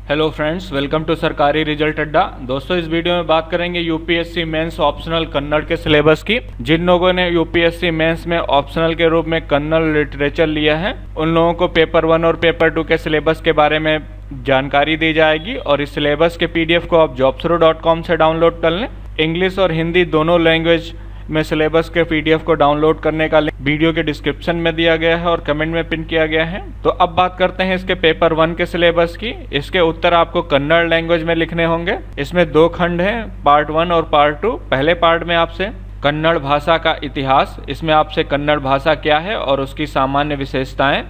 Hello friends, welcome to सरकारी result अड्डा। दोस्तों, इस वीडियो में बात करेंगे यूपीएससी मेंस ऑप्शनल कन्नड़ के सिलेबस की। जिन लोगों ने यूपीएससी मेंस में ऑप्शनल के रूप में कन्नड़ लिटरेचर लिया है, उन लोगों को पेपर 1 और पेपर 2 के सिलेबस के बारे में जानकारी दी जाएगी और इस सिलेबस के पीडीएफ को आप jobsro.com से डाउनलोड कर लें। इंग्लिश और हिंदी दोनों लैंग्वेज में सिलेबस के पीडीएफ को डाउनलोड करने का लिंक वीडियो के डिस्क्रिप्शन में दिया गया है और कमेंट में पिन किया गया है। तो अब बात करते हैं इसके पेपर 1 के सिलेबस की। इसके उत्तर आपको कन्नड़ लैंग्वेज में लिखने होंगे। इसमें 2 खंड हैं, पार्ट 1 और पार्ट 2। पहले पार्ट में आपसे कन्नड़ भाषा का इतिहास, इसमें आपसे कन्नड़ भाषा क्या है और उसकी सामान्य विशेषताएं,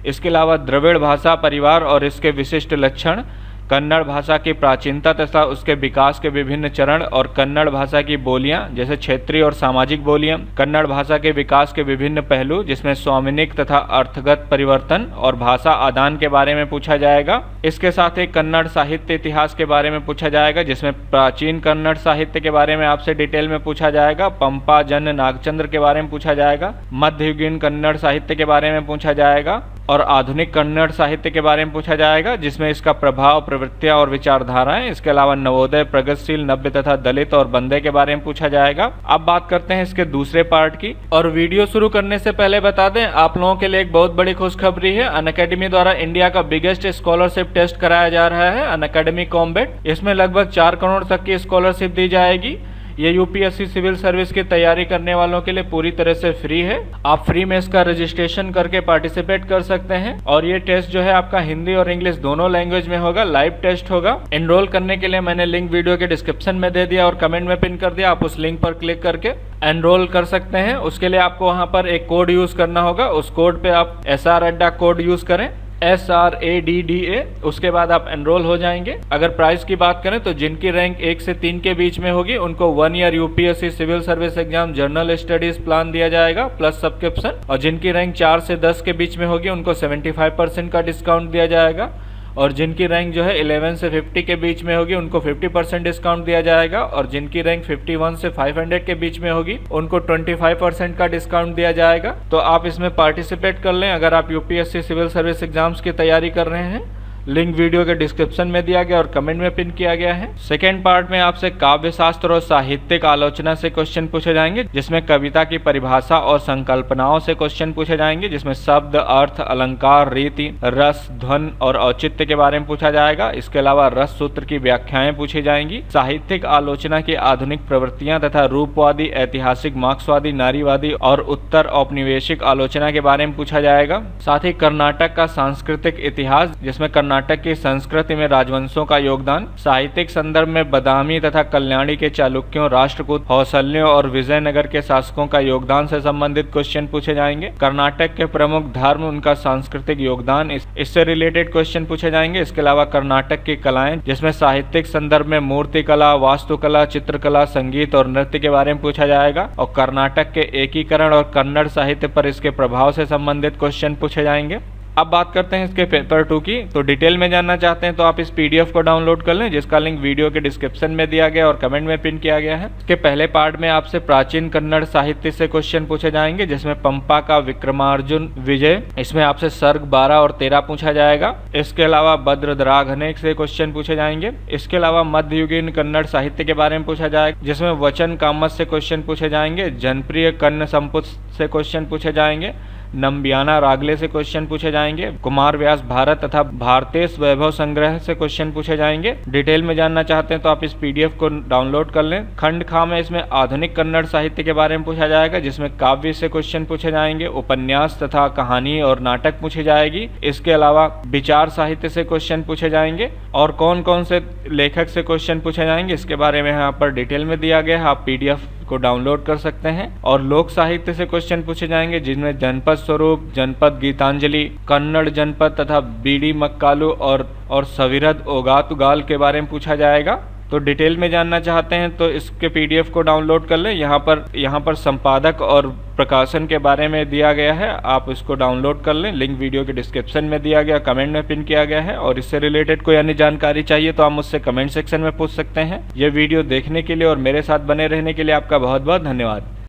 इसके अलावा द्रविड़ भाषा परिवार और इसके विशिष्ट लक्षण, कन्नड़ भाषा की प्राचीनता तथा उसके विकास के विभिन्न चरण और कन्नड़ भाषा की बोलियां जैसे क्षेत्रीय और सामाजिक बोलियां, कन्नड़ भाषा के विकास के विभिन्न पहलू जिसमें स्वामिनिक तथा अर्थगत परिवर्तन और भाषा आदान के बारे में पूछा जाएगा। इसके साथ ही कन्नड़ साहित्य इतिहास के बारे में पूछा जाएगा, जिसमें प्राचीन कन्नड़ साहित्य के बारे में आपसे डिटेल में पूछा जाएगा। पंपा जन नागचंद्र के बारे में पूछा जाएगा, मध्ययुगीन कन्नड़ साहित्य के बारे में पूछा जाएगा और आधुनिक कन्नड़ साहित्य के बारे में पूछा जाएगा, जिसमें इसका प्रभाव, प्रवृत्तियां और विचारधाराएं। इसके अलावा नवोदय, प्रगतिशील, नव्य तथा दलित और बंदे के बारे में पूछा जाएगा। अब बात करते हैं इसके दूसरे पार्ट की। और वीडियो शुरू करने से पहले बता दें, आप लोगों के लिए एक बहुत बड़ी खुशखबरी है। अनअकैडमी द्वारा इंडिया का बिगेस्ट स्कॉलरशिप टेस्ट कराया जा रहा है, अनअकैडमी कॉम्बैट। इसमें लगभग 4 करोड़ तक की स्कॉलरशिप दी जाएगी। ये यूपीएससी सिविल सर्विस की तैयारी करने वालों के लिए पूरी तरह से फ्री है। आप फ्री में इसका रजिस्ट्रेशन करके पार्टिसिपेट कर सकते हैं और ये टेस्ट जो है आपका हिंदी और इंग्लिश दोनों लैंग्वेज में होगा, लाइव टेस्ट होगा। एनरोल करने के लिए मैंने लिंक वीडियो के डिस्क्रिप्शन में दे दिया और कमेंट में पिन कर दिया। आप उस लिंक पर क्लिक करके एनरोल कर सकते हैं। उसके लिए आपको वहां पर एक कोड यूज करना होगा। उस कोड पे आप SR अड्डा कोड यूज करें, SRADDA। उसके बाद आप एनरोल हो जाएंगे। अगर प्राइस की बात करें तो जिनकी रैंक 1 से 3 के बीच में होगी उनको 1 year UPSC civil service exam general studies plan दिया जाएगा प्लस सब्सक्रिप्शन। और जिनकी रैंक 4 से 10 के बीच में होगी उनको 75% का डिस्काउंट दिया जाएगा। और जिनकी रैंक जो है 11 से 50 के बीच में होगी उनको 50% डिस्काउंट दिया जाएगा। और जिनकी रैंक 51 से 500 के बीच में होगी उनको 25% का डिस्काउंट दिया जाएगा। तो आप इसमें पार्टिसिपेट कर लें अगर आप यूपीएससी सिविल सर्विस एग्जाम्स की तैयारी कर रहे हैं। लिंक वीडियो के डिस्क्रिप्शन में दिया गया और कमेंट में पिन किया गया है। सेकेंड पार्ट में आपसे काव्य शास्त्र और साहित्यिक आलोचना से क्वेश्चन पूछे जाएंगे, जिसमें कविता की परिभाषा और संकल्पनाओं से क्वेश्चन पूछे जाएंगे, जिसमें शब्द, अर्थ, अलंकार, रीति, रस, ध्वन और औचित्य के बारे में पूछा जाएगा। इसके अलावा रस सूत्र की व्याख्याएं पूछी जाएंगी। साहित्यिक आलोचना की आधुनिक प्रवृत्तियां तथा रूपवादी, ऐतिहासिक, मार्क्सवादी, नारीवादी और उत्तर औपनिवेशिक आलोचना के बारे में पूछा जाएगा। साथ ही कर्नाटक का सांस्कृतिक इतिहास, जिसमें कर्नाटक की संस्कृति में राजवंशों का योगदान, साहित्यिक संदर्भ में बदामी तथा कल्याणी के चालुक्यों, राष्ट्रकूट, हौसल्यों और विजयनगर के शासकों का योगदान से संबंधित क्वेश्चन पूछे जाएंगे। कर्नाटक के प्रमुख धर्म, उनका सांस्कृतिक योगदान, इससे रिलेटेड क्वेश्चन पूछे जाएंगे। इसके अलावा कर्नाटक की कलाएं, जिसमें साहित्यिक संदर्भ में मूर्तिकला, वास्तुकला, चित्रकला, संगीत और नृत्य के बारे में पूछा जाएगा। और कर्नाटक के एकीकरण और कन्नड़ साहित्य पर इसके प्रभाव से संबंधित क्वेश्चन पूछे जाएंगे। अब बात करते हैं इसके पेपर 2 की। तो डिटेल में जानना चाहते हैं तो आप इस पीडीएफ को डाउनलोड कर लें, जिसका लिंक वीडियो के डिस्क्रिप्शन में दिया गया और कमेंट में पिन किया गया है। इसके पहले पार्ट में आपसे प्राचीन कन्नड़ साहित्य से क्वेश्चन पूछे जाएंगे, जिसमें पंपा का विक्रमार्जुन विजय, इसमें आपसे सर्ग 12 और 13 पूछा जाएगा। इसके अलावा भद्रदराघने से क्वेश्चन पूछे जाएंगे। इसके अलावा मध्ययुगीन कन्नड़ साहित्य के बारे में पूछा जाएगा, जिसमें वचन कामत से क्वेश्चन पूछे जाएंगे। जनप्रिय कन्न संपुट से क्वेश्चन पूछे जाएंगे। नम्बियाना रागले से क्वेश्चन पूछे जाएंगे। कुमार व्यास भारत तथा भारतेश वैभव संग्रह से क्वेश्चन पूछे जाएंगे। डिटेल में जानना चाहते हैं तो आप इस पीडीएफ को डाउनलोड कर लें। खंड खा में इसमें आधुनिक कन्नड़ साहित्य के बारे में पूछा जाएगा, जिसमें काव्य से क्वेश्चन पूछे जाएंगे। उपन्यास तथा कहानी और नाटक पूछी जाएगी। इसके अलावा विचार साहित्य से क्वेश्चन पूछे जाएंगे और कौन कौन से लेखक से क्वेश्चन पूछे जाएंगे इसके बारे में यहाँ पर डिटेल में दिया गया है। आप पीडीएफ को डाउनलोड कर सकते हैं। और लोक साहित्य से क्वेश्चन पूछे जाएंगे, जिनमें जनपद स्वरूप, जनपद गीतांजलि, कन्नड़ जनपद तथा बीडी मक्कालू और सविरद ओगातुगाल के बारे में पूछा जाएगा। तो डिटेल में जानना चाहते हैं तो इसके पीडीएफ को डाउनलोड कर लें। यहाँ पर संपादक और प्रकाशन के बारे में दिया गया है, आप इसको डाउनलोड कर लें। लिंक वीडियो के डिस्क्रिप्शन में दिया गया, कमेंट में पिन किया गया है। और इससे रिलेटेड कोई अन्य जानकारी चाहिए तो आप मुझसे कमेंट सेक्शन में पूछ सकते हैं। ये वीडियो देखने के लिए और मेरे साथ बने रहने के लिए आपका बहुत बहुत धन्यवाद।